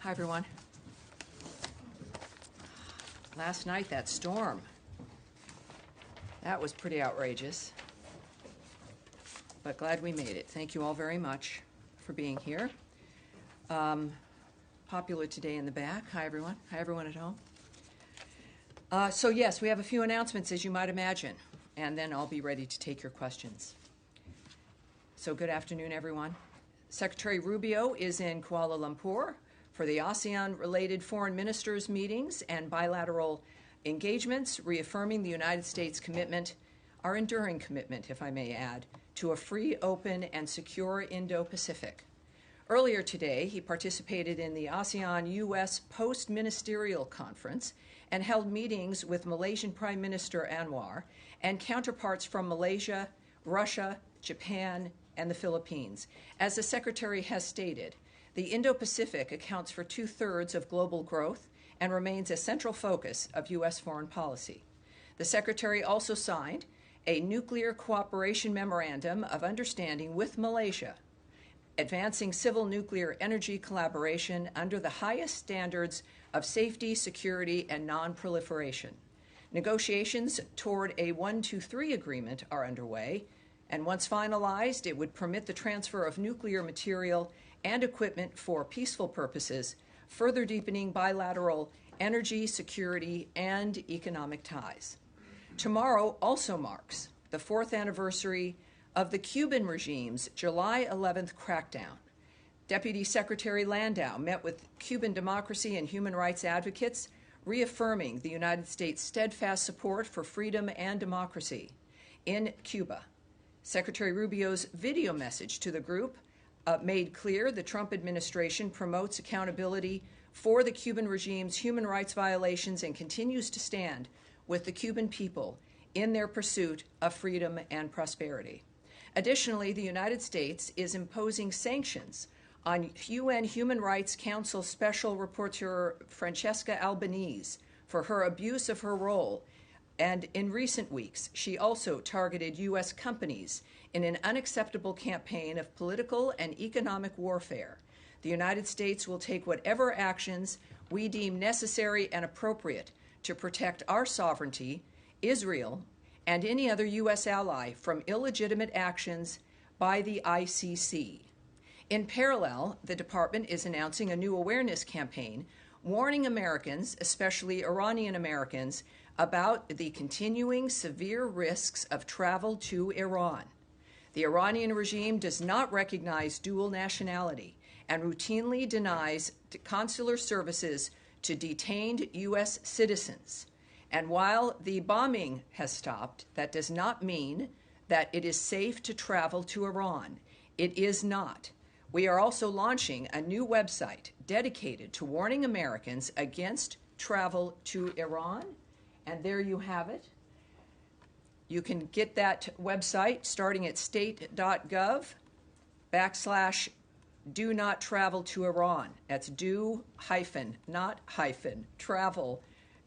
Hi, everyone. Last night, that storm, that was pretty outrageous, but glad we made it. Thank you all very much for being here. Popular today in the back. Hi, everyone. Hi, everyone at home. So yes, we have a few announcements, as you might imagine, and then I'll be ready to take your questions. So good afternoon, everyone. Secretary Rubio is in Kuala Lumpur for the ASEAN-related foreign ministers' meetings and bilateral engagements, reaffirming the United States' commitment, our enduring commitment, if I may add, to a free, open, and secure Indo-Pacific. Earlier today, he participated in the ASEAN-U.S. Post-Ministerial Conference and held meetings with Malaysian Prime Minister Anwar and counterparts from Malaysia, Russia, Japan, and the Philippines. As the Secretary has stated, the Indo-Pacific accounts for 2/3 of global growth and remains a central focus of U.S. foreign policy. The Secretary also signed a nuclear cooperation memorandum of understanding with Malaysia, advancing civil nuclear energy collaboration under the highest standards of safety, security, and non-proliferation. Negotiations toward a 1-2-3 agreement are underway, and once finalized, it would permit the transfer of nuclear material and equipment for peaceful purposes, further deepening bilateral energy, security, and economic ties. Tomorrow also marks the 4th anniversary of the Cuban regime's July 11th crackdown. Deputy Secretary Landau met with Cuban democracy and human rights advocates, reaffirming the United States' steadfast support for freedom and democracy in Cuba. Secretary Rubio's video message to the group made clear the Trump administration promotes accountability for the Cuban regime's human rights violations and continues to stand with the Cuban people in their pursuit of freedom and prosperity. Additionally, the United States is imposing sanctions on UN Human Rights Council Special Rapporteur Francesca Albanese for her abuse of her role. And in recent weeks, she also targeted U.S. companies in an unacceptable campaign of political and economic warfare. The United States will take whatever actions we deem necessary and appropriate to protect our sovereignty, Israel, and any other U.S. ally from illegitimate actions by the ICC. In parallel, the Department is announcing a new awareness campaign warning Americans, especially Iranian Americans, about the continuing severe risks of travel to Iran. The Iranian regime does not recognize dual nationality and routinely denies consular services to detained U.S. citizens. And while the bombing has stopped, that does not mean that it is safe to travel to Iran. It is not. We are also launching a new website dedicated to warning Americans against travel to Iran. And there you have it. You can get that website starting at state.gov/do not travel to Iran. That's do hyphen, not hyphen, travel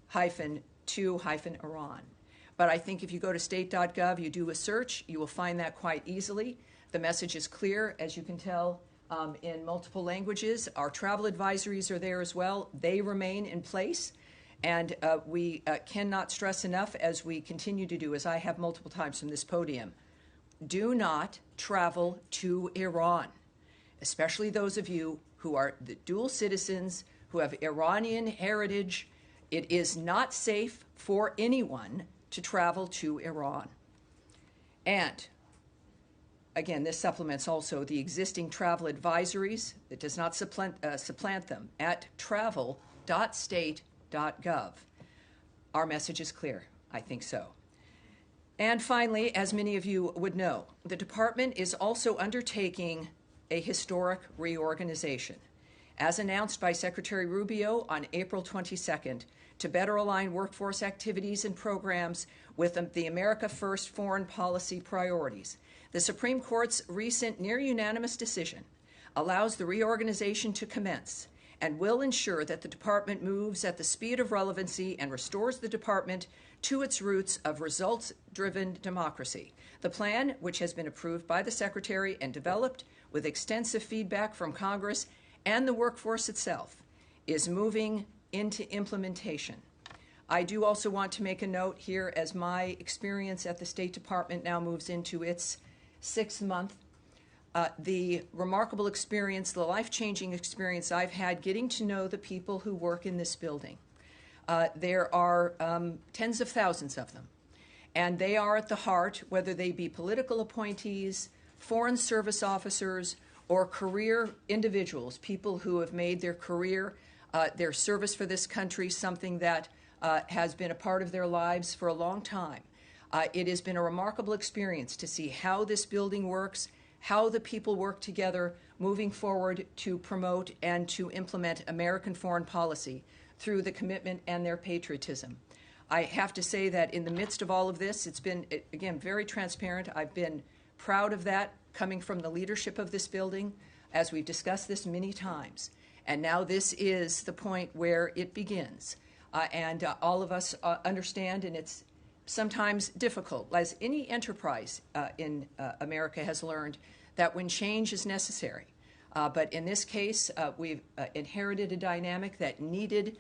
hyphen to hyphen Iran. But I think if you go to state.gov, you do a search, you will find that quite easily. The message is clear, as you can tell, in multiple languages. Our travel advisories are there as well. They remain in place. And we cannot stress enough, as we continue to do, as I have multiple times from this podium, do not travel to Iran, especially those of you who are the dual citizens, who have Iranian heritage. It is not safe for anyone to travel to Iran. And again, this supplements also the existing travel advisories. It does not supplant them at travel.state.gov. Our message is clear. I think so. And finally, as many of you would know, the Department is also undertaking a historic reorganization, as announced by Secretary Rubio on April 22nd, to better align workforce activities and programs with the America First foreign policy priorities. The Supreme Court's recent near-unanimous decision allows the reorganization to commence and will ensure that the Department moves at the speed of relevancy and restores the Department to its roots of results-driven democracy. The plan, which has been approved by the Secretary and developed with extensive feedback from Congress and the workforce itself, is moving into implementation. I do also want to make a note here, as my experience at the State Department now moves into its 6th month, the remarkable experience, the life-changing experience I've had getting to know the people who work in this building. There are tens of thousands of them, and they are at the heart, whether they be political appointees, foreign service officers, or career individuals, people who have made their career, their service for this country, something that has been a part of their lives for a long time. It has been a remarkable experience to see how this building works, how the people work together moving forward to promote and to implement American foreign policy through the commitment and their patriotism. I have to say that in the midst of all of this, it's been, again, very transparent. I've been proud of that coming from the leadership of this building, as we've discussed this many times. And now this is the point where it begins. And all of us understand, and it's sometimes difficult, as any enterprise in America has learned, that when change is necessary. But in this case, we've inherited a dynamic that needed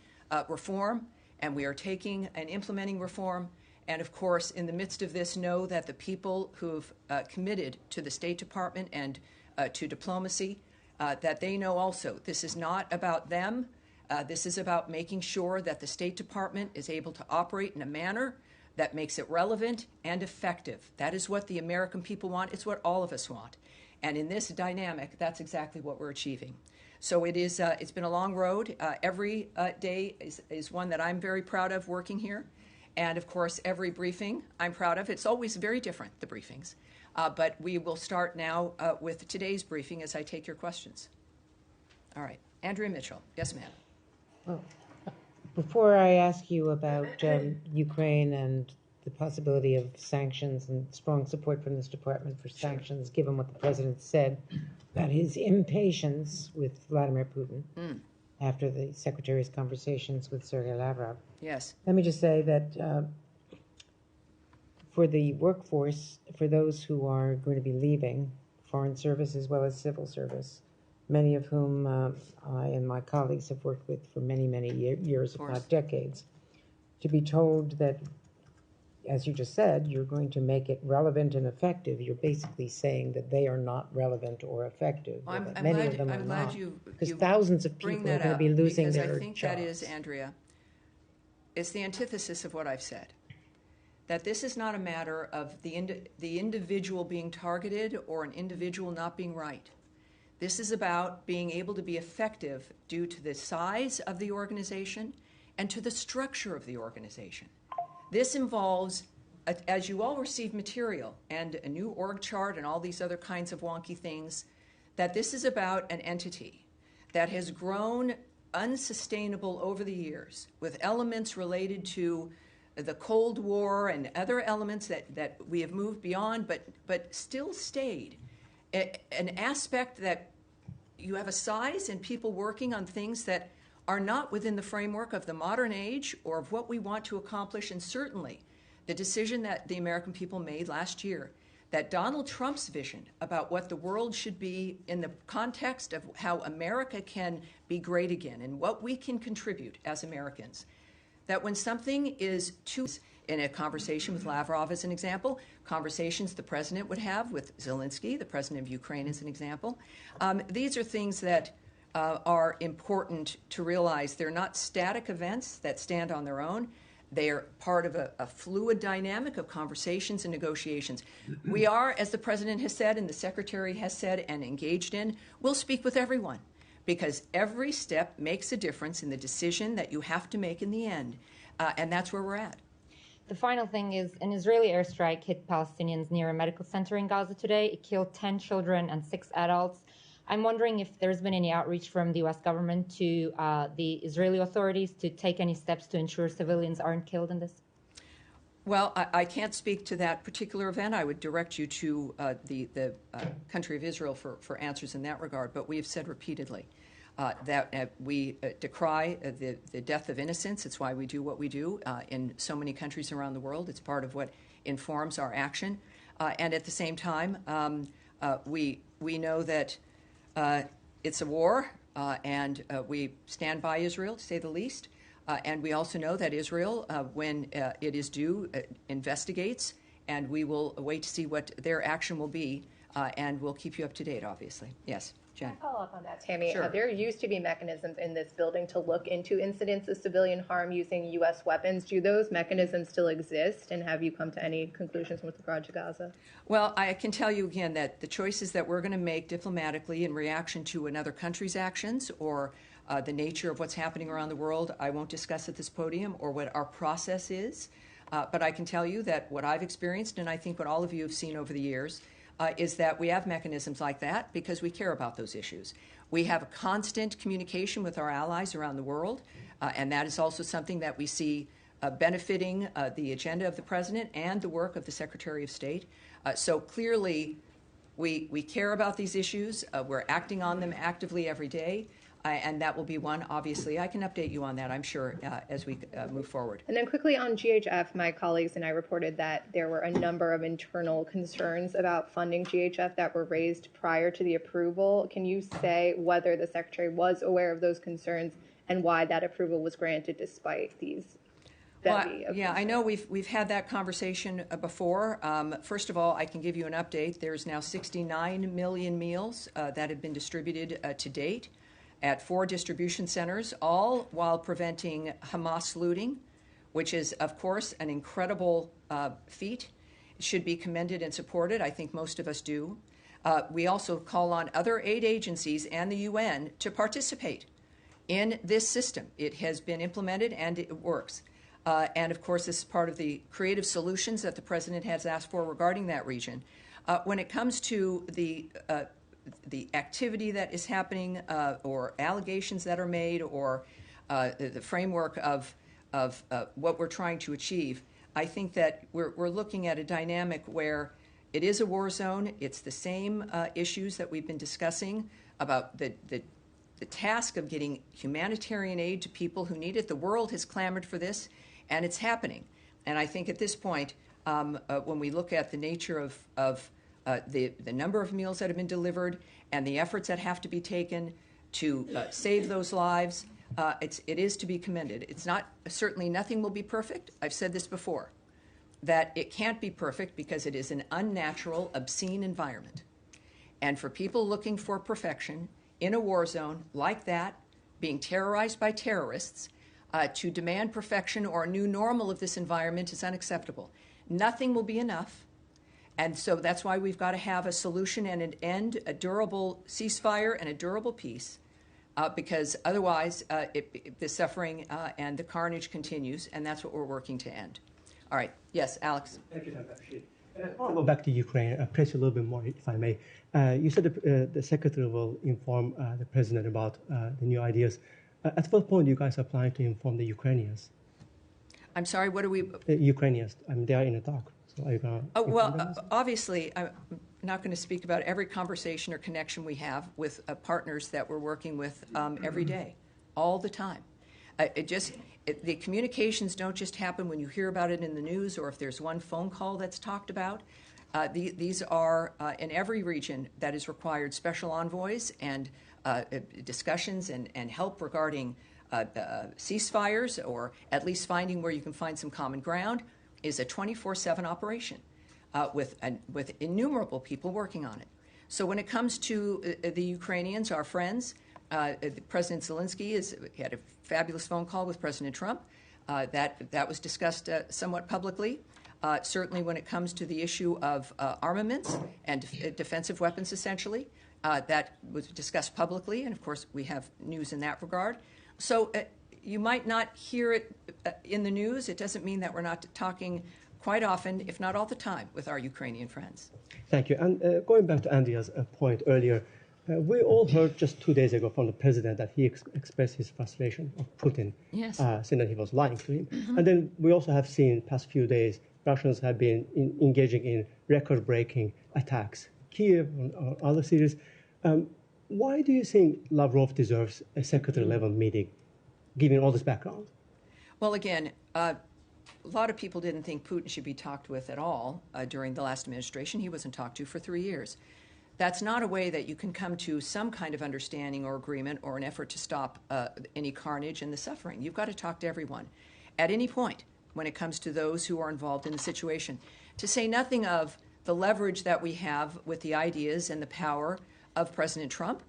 reform, and we are taking and implementing reform. And of course, in the midst of this, know that the people who've committed to the State Department and to diplomacy, that they know also this is not about them. This is about making sure that the State Department is able to operate in a manner that makes it relevant and effective. That is what the American people want. It's what all of us want. And in this dynamic, that's exactly what we're achieving. So it is, it's been a long road. Every day is one that I'm very proud of working here. And of course, every briefing I'm proud of. It's always very different, the briefings. But we will start now with today's briefing as I take your questions. All right. Andrea Mitchell. Yes, ma'am. Well, before I ask you about Ukraine and the possibility of sanctions and strong support from this department for sanctions, given what the president said about his impatience with Vladimir Putin after the secretary's conversations with Sergei Lavrov. Yes. Let me just say that for the workforce, for those who are going to be leaving foreign service as well as civil service, many of whom I and my colleagues have worked with for many, many years, if not decades, to be told that, as you just said, you're going to make it relevant and effective. You're basically saying that they are not relevant or effective. Well, many of them are not. Because thousands of people are going to be losing their jobs. I think that is, Andrea, it's the antithesis of what I've said. That this is not a matter of the individual being targeted or an individual not being right. This is about being able to be effective due to the size of the organization and to the structure of the organization. This involves, as you all receive material and a new org chart and all these other kinds of wonky things, that this is about an entity that has grown unsustainable over the years with elements related to the Cold War and other elements that we have moved beyond but still stayed. An aspect that you have a size and people working on things that are not within the framework of the modern age or of what we want to accomplish, and certainly the decision that the American people made last year, that Donald Trump's vision about what the world should be in the context of how America can be great again and what we can contribute as Americans, that when something is too, in a conversation with Lavrov as an example, conversations the president would have with Zelensky, the president of Ukraine as an example, these are things that are important to realize. They're not static events that stand on their own. They are part of a fluid dynamic of conversations and negotiations. We are, as the president has said and the secretary has said and engaged in, we'll speak with everyone because every step makes a difference in the decision that you have to make in the end. And that's where we're at. The final thing is an Israeli airstrike hit Palestinians near a medical center in Gaza today. It killed 10 children and 6 adults. I'm wondering if there's been any outreach from the U.S. government to the Israeli authorities to take any steps to ensure civilians aren't killed in this? Well, I can't speak to that particular event. I would direct you to the country of Israel for answers in that regard. But we have said repeatedly that we decry the death of innocents. It's why we do what we do in so many countries around the world. It's part of what informs our action. And at the same time, we know that it's a war. and we stand by Israel, to say the least. And we also know that Israel, when it is due, investigates, and we will wait to see what their action will be, and we'll keep you up to date, obviously. Yes, Jen. Can I follow up on that, Tammy? Sure. There used to be mechanisms in this building to look into incidents of civilian harm using U.S. weapons. Do those mechanisms still exist, and have you come to any conclusions with regard to Gaza? Well, I can tell you again that the choices that we're going to make diplomatically in reaction to another country's actions or the nature of what's happening around the world, I won't discuss at this podium, or what our process is. But I can tell you that what I've experienced, and I think what all of you have seen over the years, is that we have mechanisms like that because we care about those issues. We have a constant communication with our allies around the world, and that is also something that we see benefiting the agenda of the President and the work of the Secretary of State. So clearly, we care about these issues. We're acting on them actively every day. And that will be one, obviously. I can update you on that, I'm sure, as we move forward. And then quickly on GHF, my colleagues and I reported that there were a number of internal concerns about funding GHF that were raised prior to the approval. Can you say whether the Secretary was aware of those concerns and why that approval was granted despite these bevy of yeah, concerns? I know we've had that conversation before. First of all, I can give you an update. There's now 69 million meals that have been distributed to date at 4 distribution centers, all while preventing Hamas looting, which is, of course, an incredible feat. It should be commended and supported. I think most of us do. We also call on other aid agencies and the UN to participate in this system. It has been implemented and it works. And, of course, this is part of the creative solutions that the President has asked for regarding that region. When it comes to the activity that is happening or allegations that are made or the framework of what we're trying to achieve, I think that we're looking at a dynamic where it is a war zone. It's the same issues that we've been discussing about the task of getting humanitarian aid to people who need it. The world has clamored for this, and it's happening. And I think at this point, when we look at the nature of the number of meals that have been delivered and the efforts that have to be taken to save those lives, it is to be commended. It's not, certainly nothing will be perfect. I've said this before, that it can't be perfect because it is an unnatural, obscene environment. And for people looking for perfection in a war zone like that, being terrorized by terrorists, to demand perfection or a new normal of this environment is unacceptable. Nothing will be enough. And so that's why we've got to have a solution and an end, a durable ceasefire and a durable peace, because otherwise the suffering and the carnage continues, and that's what we're working to end. All right. Yes, Alex. Thank you, Tammy. I want to go back to Ukraine, press you a little bit more, if I may. You said the Secretary will inform the President about the new ideas. At what point do you guys are planning to inform the Ukrainians? I'm sorry, what are we? The Ukrainians, I mean, they are in the dark. So are you going to obviously, I'm not going to speak about every conversation or connection we have with partners that we're working with every day, all the time. The communications don't just happen when you hear about it in the news or if there's one phone call that's talked about. These are, in every region that is required, special envoys and discussions and help regarding ceasefires, or at least finding where you can find some common ground, is a 24/7 operation with innumerable people working on it. So when it comes to the Ukrainians, our friends, President Zelensky had a fabulous phone call with President Trump. That was discussed somewhat publicly. Certainly when it comes to the issue of armaments and defensive weapons, essentially, that was discussed publicly, and of course we have news in that regard. So you might not hear it in the news. It doesn't mean that we're not talking quite often, if not all the time, with our Ukrainian friends. Thank you. And going back to Andrea's point earlier, we all heard just 2 days ago from the president that he expressed his frustration of Putin, Yes. saying that he was lying to him. And then we also have seen past few days, Russians have been engaging in record-breaking attacks, Kiev or other cities. Why do you think Lavrov deserves a secretary-level meeting, given all this background? Well, again, a lot of people didn't think Putin should be talked with at all during the last administration. He wasn't talked to for 3 years. that's not a way that you can come to some kind of understanding or agreement or an effort to stop any carnage and the suffering. You've got to talk to everyone at any point when it comes to those who are involved in the situation, to say nothing of the leverage that we have with the ideas and the power of President Trump,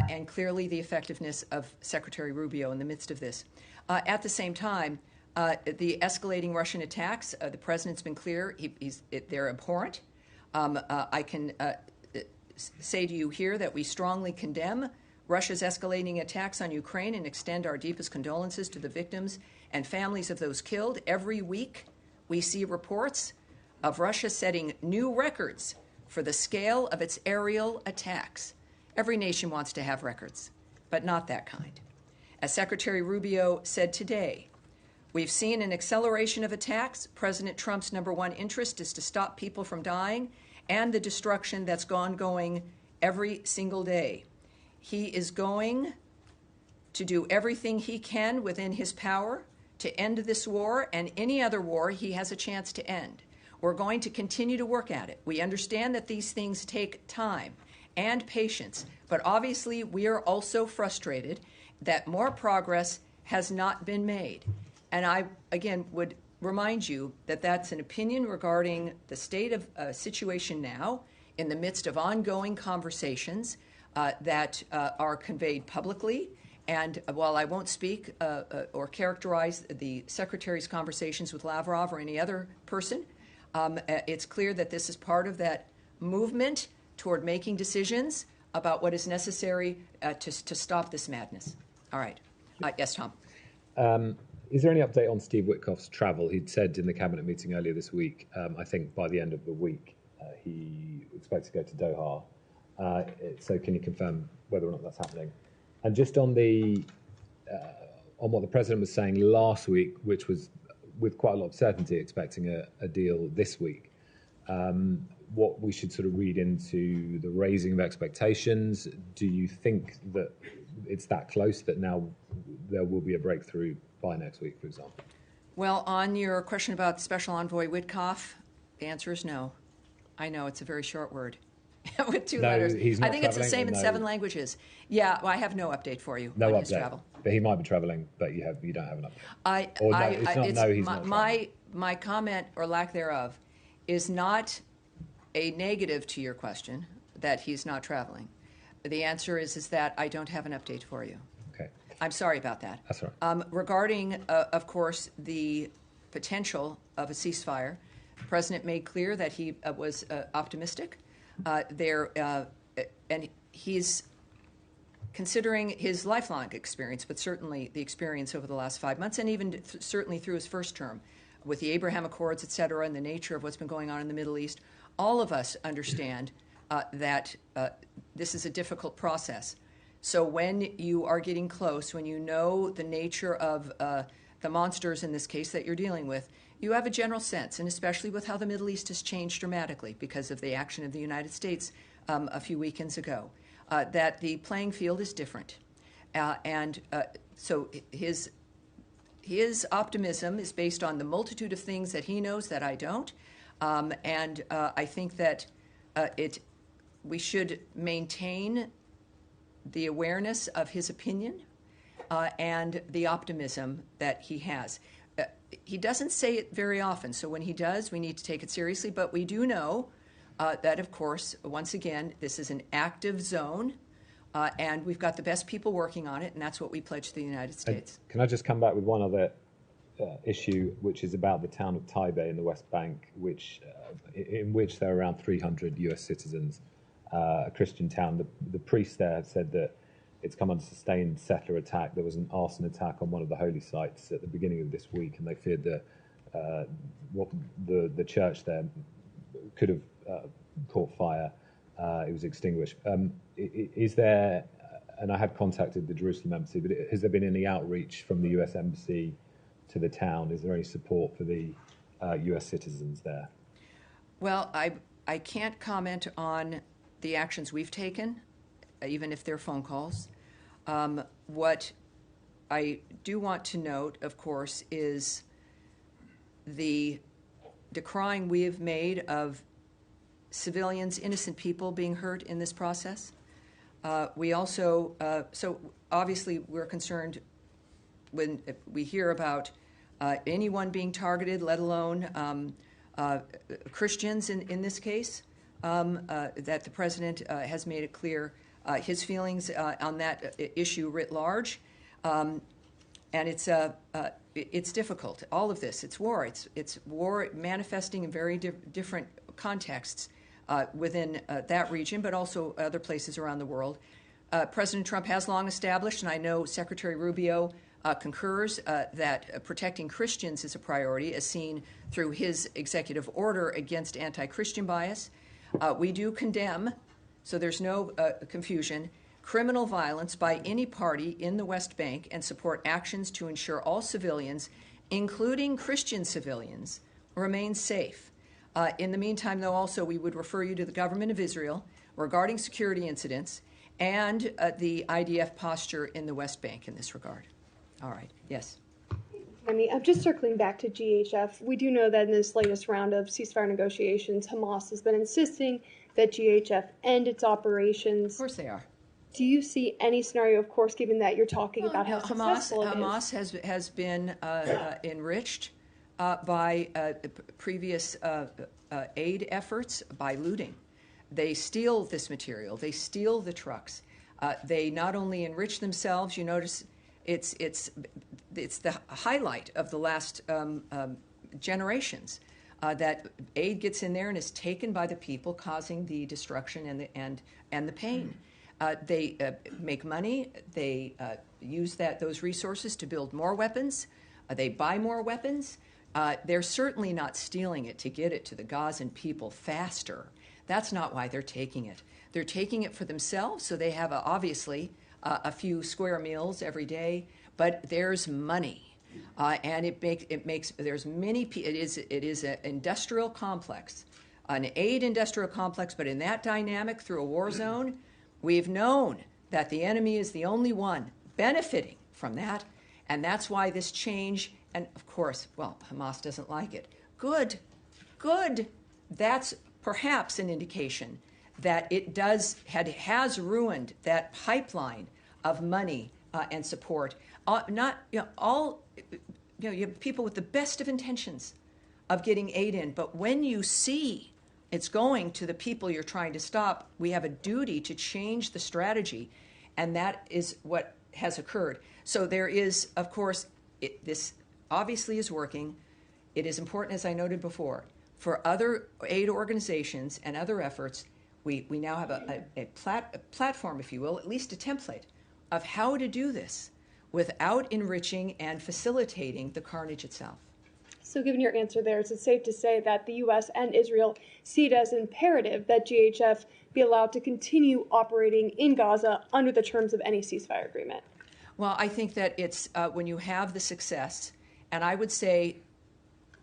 and clearly the effectiveness of Secretary Rubio in the midst of this. At the same time, the escalating Russian attacks, the president's been clear, they're abhorrent. I can say to you here that we strongly condemn Russia's escalating attacks on Ukraine and extend our deepest condolences to the victims and families of those killed. Every week, we see reports of Russia setting new records for the scale of its aerial attacks. Every nation wants to have records, but not that kind. As Secretary Rubio said today, we've seen an acceleration of attacks. President Trump's number one interest is to stop people from dying and the destruction that's going every single day. He is going to do everything he can within his power to end this war and any other war he has a chance to end. We're going to continue to work at it. We understand that these things take time and patience, but obviously we are also frustrated that more progress has not been made. And I, again, would remind you that that's an opinion regarding the state of situation now in the midst of ongoing conversations that are conveyed publicly. And while I won't speak or characterize the Secretary's conversations with Lavrov or any other person, it's clear that this is part of that movement toward making decisions about what is necessary to stop this madness. All right. Yes, Tom. Is there any update on Steve Witkoff's travel? He'd said in the cabinet meeting earlier this week, I think by the end of the week, he expects to go to Doha. So can you confirm whether or not that's happening? And just on on what the president was saying last week, which was with quite a lot of certainty expecting a deal this week, what we should sort of read into the raising of expectations. Do you think that it's that close that now there will be a breakthrough by next week, for example? Well, on your question about Special Envoy Witkoff, the answer is no. I know, it's a very short word with two letters. He's not I think it's the traveling, same in 7 languages. Yeah, well, I have no update for you on his travel. But he might be traveling, but you don't have an update. He's not traveling. My comment or lack thereof is not a negative to your question that he's not traveling. The answer is that I don't have an update for you. Okay. I'm sorry about that. That's all right. Regarding, of course, the potential of a ceasefire, the president made clear that he was optimistic. And he's considering his lifelong experience, but certainly the experience over the last 5 months, and even certainly through his first term, with the Abraham Accords, et cetera, and the nature of what's been going on in the Middle East. All of us understand that this is a difficult process. So when you are getting close, when you know the nature of the monsters in this case that you're dealing with, you have a general sense, and especially with how the Middle East has changed dramatically because of the action of the United States a few weekends ago, that the playing field is different. So his optimism is based on the multitude of things that he knows that I don't. I think that we should maintain the awareness of his opinion and the optimism that he has. He doesn't say it very often, so when he does, we need to take it seriously. But we do know that, of course, once again, this is an active zone, and we've got the best people working on it, and that's what we pledge to the United States. Can I just come back with one other issue, which is about the town of Taipei in the West Bank, in which there are around 300 U.S. citizens, a Christian town. The priest there said that it's come under sustained settler attack. There was an arson attack on one of the holy sites at the beginning of this week, and they feared that the church there could have caught fire. It was extinguished. Is there, and I have contacted the Jerusalem embassy, but has there been any outreach from the U.S. embassy to the town? Is there any support for the U.S. citizens there? Well, I can't comment on the actions we've taken, even if they're phone calls. What I do want to note, of course, is the decrying we have made of civilians, innocent people being hurt in this process. We also, so obviously we're concerned when we hear about anyone being targeted, let alone Christians in this case, that the president has made it clear his feelings on that issue writ large. And it's difficult. All of this, it's war. It's war manifesting in very different contexts within that region, but also other places around the world. President Trump has long established, and I know Secretary Rubio concurs, that protecting Christians is a priority, as seen through his executive order against anti-Christian bias. We do condemn, so there's no confusion, criminal violence by any party in the West Bank and support actions to ensure all civilians, including Christian civilians, remain safe. In the meantime, though, also we would refer you to the government of Israel regarding security incidents and the IDF posture in the West Bank in this regard. All right. Yes. I'm just circling back to GHF. We do know that in this latest round of ceasefire negotiations, Hamas has been insisting that GHF end its operations. Of course they are. Do you see any scenario, of course, given that you're talking about how successful it is? Hamas has been enriched by previous aid efforts by looting. They steal this material. They steal the trucks. They not only enrich themselves. You notice it's the highlight of the last generations that aid gets in there and is taken by the people, causing the destruction and the pain. They make money. They use those resources to build more weapons. They buy more weapons. They're certainly not stealing it to get it to the Gazan people faster. That's not why they're taking it. They're taking it for themselves, so they have obviously a few square meals every day. But there's money, and it makes there's many. It is an industrial complex, an aid industrial complex. But in that dynamic, through a war zone, we've known that the enemy is the only one benefiting from that, and that's why this change. And of course, well, Hamas doesn't like it. Good. That's perhaps an indication that it has ruined that pipeline of money and support. You have people with the best of intentions of getting aid in, but when you see it's going to the people you're trying to stop, we have a duty to change the strategy, and that is what has occurred. So there is, of course, this obviously is working. It is important, as I noted before, for other aid organizations and other efforts. We now have a platform, if you will, at least a template of how to do this without enriching and facilitating the carnage itself. So given your answer there, is it safe to say that the U.S. and Israel see it as imperative that GHF be allowed to continue operating in Gaza under the terms of any ceasefire agreement? Well, I think that it's when you have the success, and I would say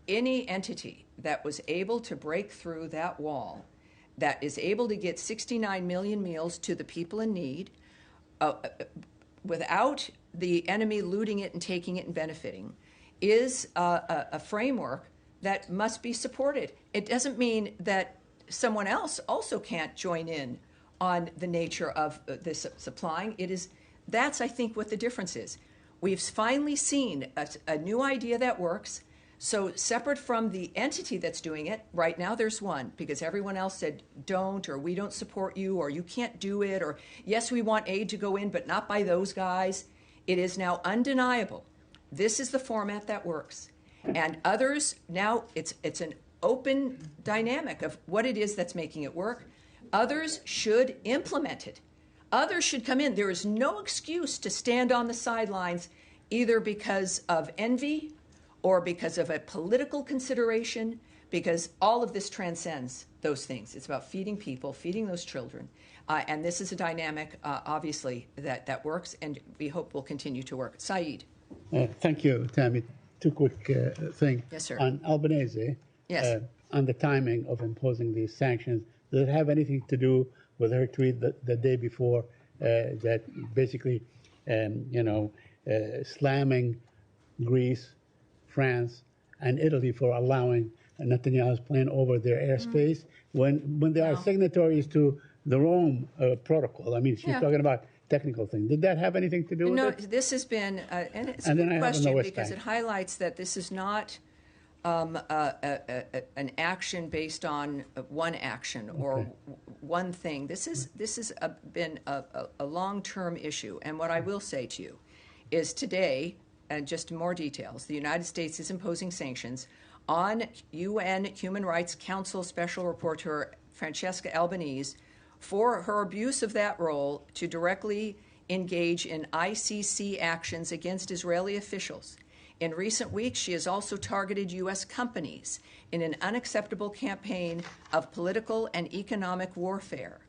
any entity that was able to break through that wall, that is able to get 69 million meals to the people in need, without the enemy looting it and taking it and benefiting, is a framework that must be supported. It doesn't mean that someone else also can't join in on the nature of this supplying. That's, I think, what the difference is. We've finally seen a new idea that works. So separate from the entity that's doing it, right now there's one, because everyone else said don't, or we don't support you, or you can't do it, or yes, we want aid to go in, but not by those guys. It is now undeniable. This is the format that works. And others, now it's an open dynamic of what it is that's making it work. Others should implement it. Others should come in. There is no excuse to stand on the sidelines either because of envy or because of a political consideration, because all of this transcends those things. It's about feeding people, feeding those children. And this is a dynamic, obviously, that works, and we hope will continue to work. Saeed. Thank you, Tammy. Two quick things. Yes, sir. On Albanese, yes. On the timing of imposing these sanctions, does it have anything to do with her tweet the day before that basically, slamming Greece, France, and Italy for allowing Netanyahu's plane over their airspace when they are signatories to the Rome protocol. I mean, she's talking about technical things. Did that have anything to do with No, it? this has been, and it's And a then I good have question another because West it highlights that this is not an action based on one action or one thing. This has been a long-term issue. And what I will say to you is today, and just more details, the United States is imposing sanctions on UN Human Rights Council Special Rapporteur Francesca Albanese for her abuse of that role to directly engage in ICC actions against Israeli officials. In recent weeks, she has also targeted U.S. companies in an unacceptable campaign of political and economic warfare.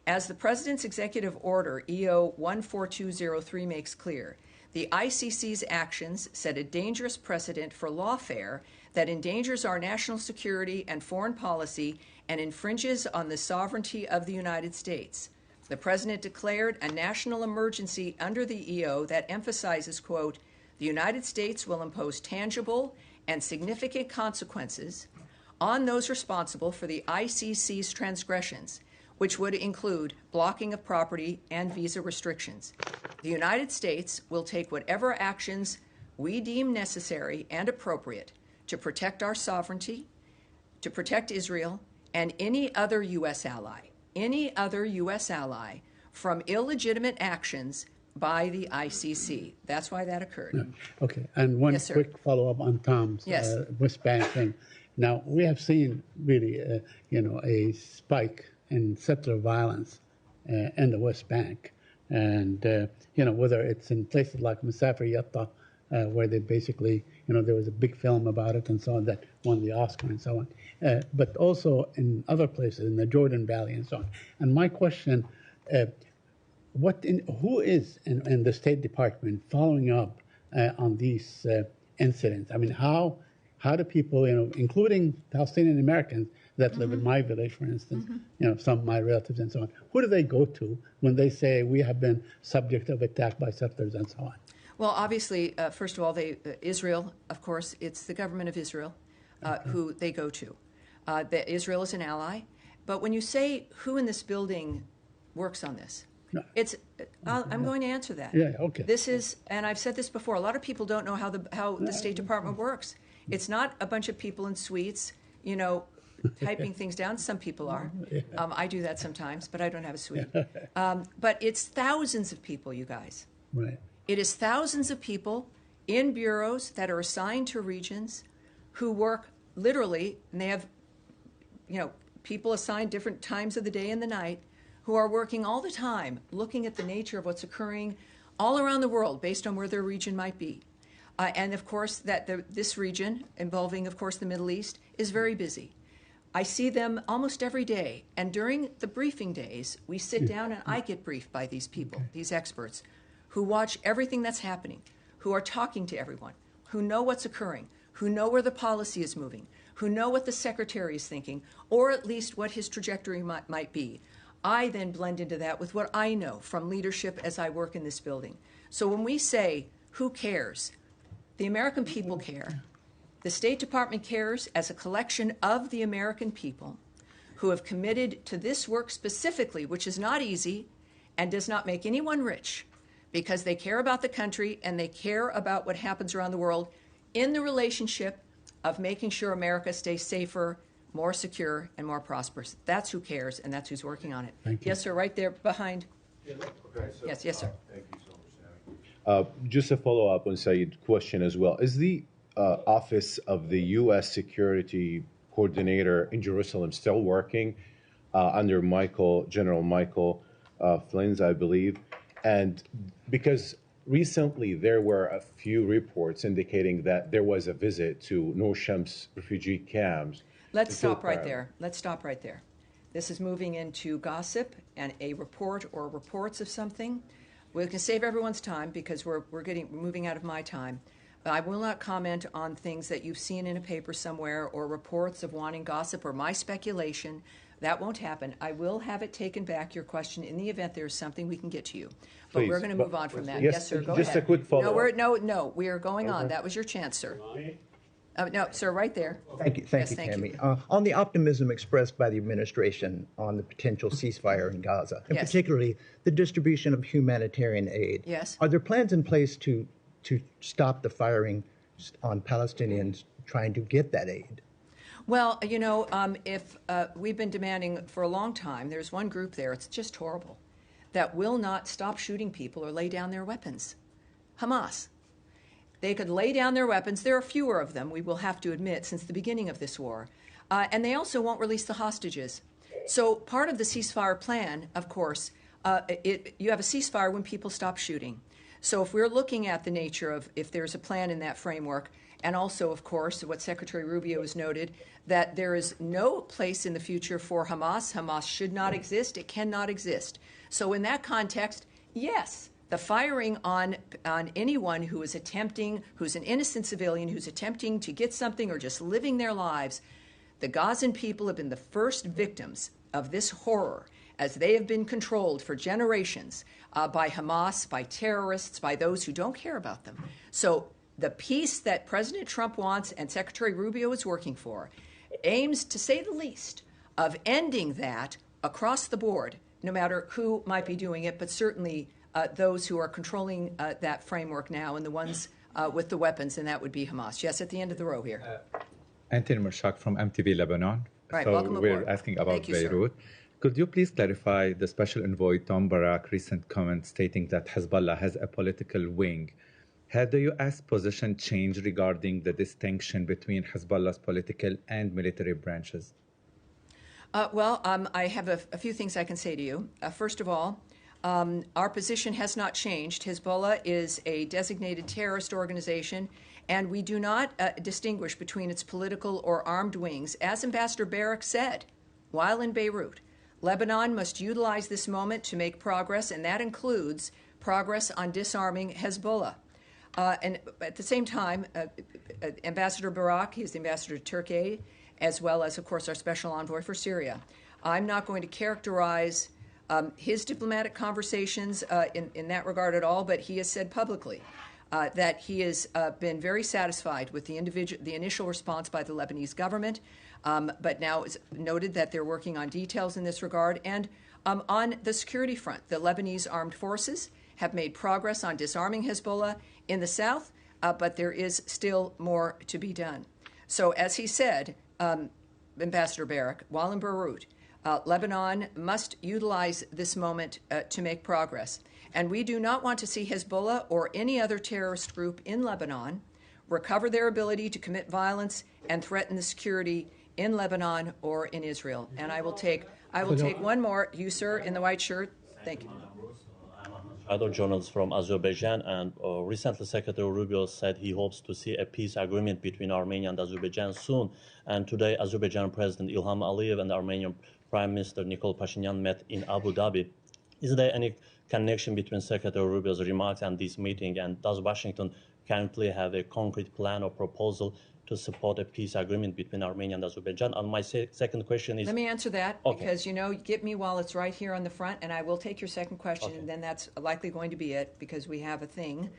As the President's Executive Order, EO 14203, makes clear, the ICC's actions set a dangerous precedent for lawfare that endangers our national security and foreign policy and infringes on the sovereignty of the United States. The President declared a national emergency under the EO that emphasizes, quote, the United States will impose tangible and significant consequences on those responsible for the ICC's transgressions, which would include blocking of property and visa restrictions. The United States will take whatever actions we deem necessary and appropriate to protect our sovereignty, to protect Israel, and any other U.S. ally from illegitimate actions by the ICC. That's why that occurred. Okay, and one Yes, sir. quick follow-up on Tom's West Bank thing. Now, we have seen really, a spike in settler violence in the West Bank. And, whether it's in places like Masafer Yatta, where they basically, there was a big film about it and so on that won the Oscar and so on, but also in other places, in the Jordan Valley and so on. And my question, who is in the State Department following up on these incidents? I mean, how do people, including Palestinian Americans that live in my village, for instance, some of my relatives and so on, who do they go to when they say we have been subject of attack by settlers and so on? Well, obviously, first of all, Israel, of course, it's the government of Israel who they go to. Israel is an ally. But when you say who in this building works on this, I'm going to answer that. Yeah, okay. This is, and I've said this before, a lot of people don't know how the State Department works. It's not a bunch of people in suites, typing things down. Some people are. I do that sometimes, but I don't have a suite. But it's thousands of people, you guys. Right. It is thousands of people in bureaus that are assigned to regions who work literally, and they have, people assigned different times of the day and the night who are working all the time looking at the nature of what's occurring all around the world based on where their region might be. And, of course, this region, involving, of course, the Middle East, is very busy. I see them almost every day. And during the briefing days, we sit down and I get briefed by these people, these experts, who watch everything that's happening, who are talking to everyone, who know what's occurring, who know where the policy is moving, who know what the secretary is thinking, or at least what his trajectory might be. I then blend into that with what I know from leadership as I work in this building. So when we say, who cares? The American people care. The State Department cares as a collection of the American people who have committed to this work specifically, which is not easy and does not make anyone rich, because they care about the country and they care about what happens around the world in the relationship of making sure America stays safer, more secure, and more prosperous. That's who cares, and that's who's working on it. Thank you. Yes, sir, right there behind. Okay, so, Yes, sir. Thank you so much, Sammy. Just a follow-up on Saeed's question as well. Is the Office of the U.S. Security Coordinator in Jerusalem still working under General Michael Flynn, I believe? And because recently there were a few reports indicating that there was a visit to Noor Shams refugee camps. Let's stop right there. Let's stop right there. This is moving into gossip and a report or reports of something. We can save everyone's time because we're moving out of my time. But I will not comment on things that you've seen in a paper somewhere or reports of wanting gossip or my speculation. That won't happen. I will have it taken back, your question, in the event there's something we can get to you. But Please, we're going to move on from that. yes, Yes, sir, go just ahead. a quick follow-up. No, we are going on. That was your chance, sir. No, sir, right there. Thank you, Yes, thank you, thank you. Tammy. On the optimism expressed by the administration on the potential ceasefire in Gaza, and Yes. particularly the distribution of humanitarian aid, Yes. are there plans in place to stop the firing on Palestinians trying to get that aid? Well, you know, if we've been demanding for a long time, there's one group there, it's just horrible, that will not stop shooting people or lay down their weapons. Hamas. They could lay down their weapons. There are fewer of them, we will have to admit, since the beginning of this war. And they also won't release the hostages. So part of the ceasefire plan, of course, you have a ceasefire when people stop shooting. So if we're looking at the nature of if there's a plan in that framework, and also, of course, what Secretary Rubio has noted, that there is no place in the future for Hamas. Hamas should not exist. It cannot exist. So in that context, yes, the firing on anyone who is attempting, who's an innocent civilian, who's attempting to get something or just living their lives, the Gazan people have been the first victims of this horror, as they have been controlled for generations by Hamas, by terrorists, by those who don't care about them. So the peace that President Trump wants and Secretary Rubio is working for aims, to say the least, of ending that across the board, no matter who might be doing it, but certainly those who are controlling that framework now and the ones with the weapons, and that would be Hamas. Yes, at the end of the row here. Anthony Mershak from MTV Lebanon. Right, so welcome we're aboard. asking about Thank you, sir. Beirut. Could you please clarify the Special Envoy Tom Barak recent comment stating that Hezbollah has a political wing? Had the U.S. position changed regarding the distinction between Hezbollah's political and military branches? I have a few things I can say to you. First of all, our position has not changed. Hezbollah is a designated terrorist organization, and we do not distinguish between its political or armed wings. As Ambassador Barak said while in Beirut, Lebanon must utilize this moment to make progress, and that includes progress on disarming Hezbollah. And at the same time, Ambassador Barak, he is the ambassador to Turkey, as well as, of course, our special envoy for Syria. I'm not going to characterize his diplomatic conversations in that regard at all, but he has said publicly that he has been very satisfied with the initial response by the Lebanese government, but now it's noted that they're working on details in this regard. And on the security front, the Lebanese armed forces have made progress on disarming Hezbollah in the south, but there is still more to be done. So as he said, Ambassador Barak, while in Beirut, Lebanon must utilize this moment to make progress. And we do not want to see Hezbollah or any other terrorist group in Lebanon recover their ability to commit violence and threaten the security in Lebanon or in Israel. And I will take one more. You, sir, in the white shirt. Thank you. Other journalists from Azerbaijan, and recently Secretary Rubio said he hopes to see a peace agreement between Armenia and Azerbaijan soon. And today, Azerbaijan President Ilham Aliyev and Armenian Prime Minister Nikol Pashinyan met in Abu Dhabi. Is there any connection between Secretary Rubio's remarks and this meeting, and does Washington currently have a concrete plan or proposal to support a peace agreement between Armenia and Azerbaijan? And my second question is... Let me answer that, okay, because, get me while it's right here on the front, and I will take your second question, okay, and then that's likely going to be it, because we have a thing.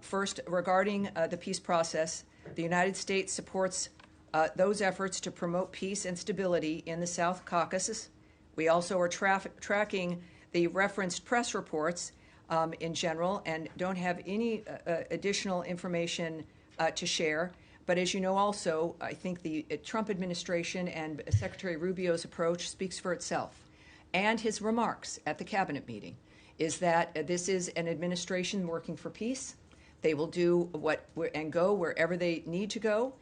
First, regarding the peace process, the United States supports those efforts to promote peace and stability in the South Caucasus. We also are tracking the referenced press reports in general and don't have any additional information to share. But as you know also, I think the Trump administration and Secretary Rubio's approach speaks for itself. And his remarks at the cabinet meeting is that this is an administration working for peace. They will do and go wherever they need to go.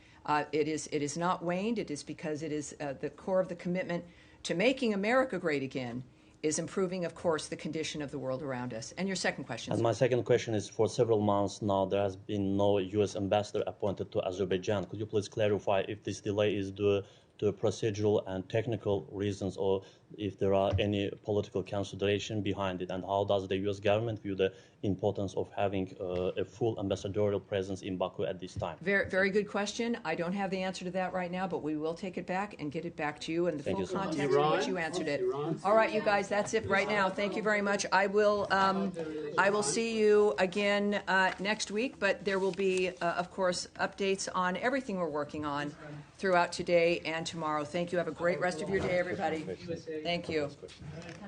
It is not waned. It is because it is the core of the commitment to making America great again is improving, of course, the condition of the world around us. And your second question? And my second question is, for several months now, there has been no U.S. ambassador appointed to Azerbaijan. Could you please clarify if this delay is due the procedural and technical reasons, or if there are any political consideration behind it, and how does the U.S. government view the importance of having a full ambassadorial presence in Baku at this time? Very, very good question. I don't have the answer to that right now, but we will take it back and get it back to you and the Thank full you so much. context in which you answered it. All right, you guys, that's it right now. Thank you very much. I will see you again next week, but there will be, of course, updates on everything we're working on throughout today and tomorrow. Thank you. Have a great rest of your day, everybody. Thank you.